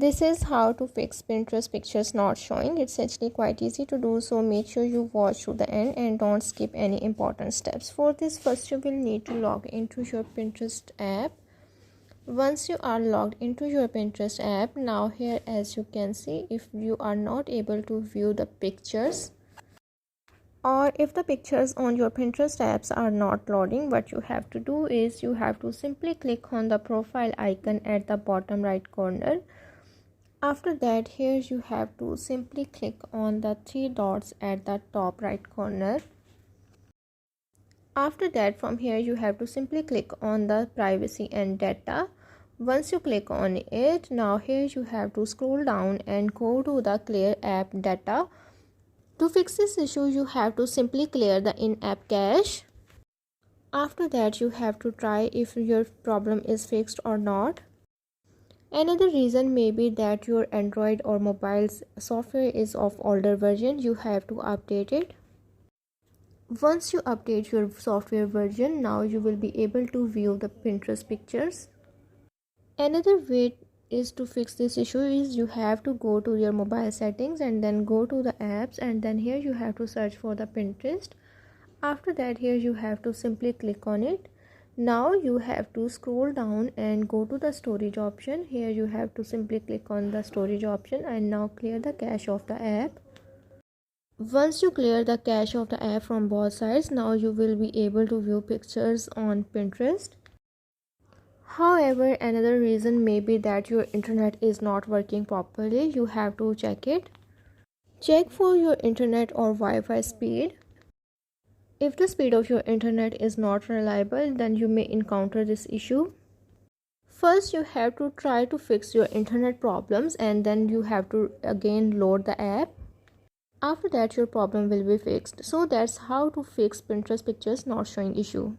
This is how to fix Pinterest pictures not showing. It's actually quite easy to do, so make sure you watch to the end and don't skip any important steps. For this, first you will need to log into your Pinterest app. Once you are logged into your Pinterest app, now here as you can see, if you are not able to view the pictures or if the pictures on your Pinterest apps are not loading, what you have to do is you have to simply click on the profile icon at the bottom right corner. After that, here you have to simply click on the three dots at the top right corner. After that, from here you have to simply click on the privacy and data. Once you click on it, now here you have to scroll down and go to the clear app data. To fix this issue, you have to simply clear the in-app cache. After that, you have to try if your problem is fixed or not. Another reason may be that your Android or mobile's software is of older version. You have to update it. Once you update your software version, now you will be able to view the Pinterest pictures. Another way is to fix this issue is you have to go to your mobile settings and then go to the apps, and then here you have to search for the Pinterest. After that, here you have to simply click on it. Now you have to scroll down and go to the storage option. Here you have to simply click on the storage option and now clear the cache of the app. Once you clear the cache of the app from both sides, now you will be able to view pictures on Pinterest. However, another reason may be that your internet is not working properly. You have to check it. Check for your internet or Wi-Fi speed. If the speed of your internet is not reliable, then you may encounter this issue. First, you have to try to fix your internet problems, and then you have to again load the app. After that, your problem will be fixed. So that's how to fix Pinterest pictures not showing issue.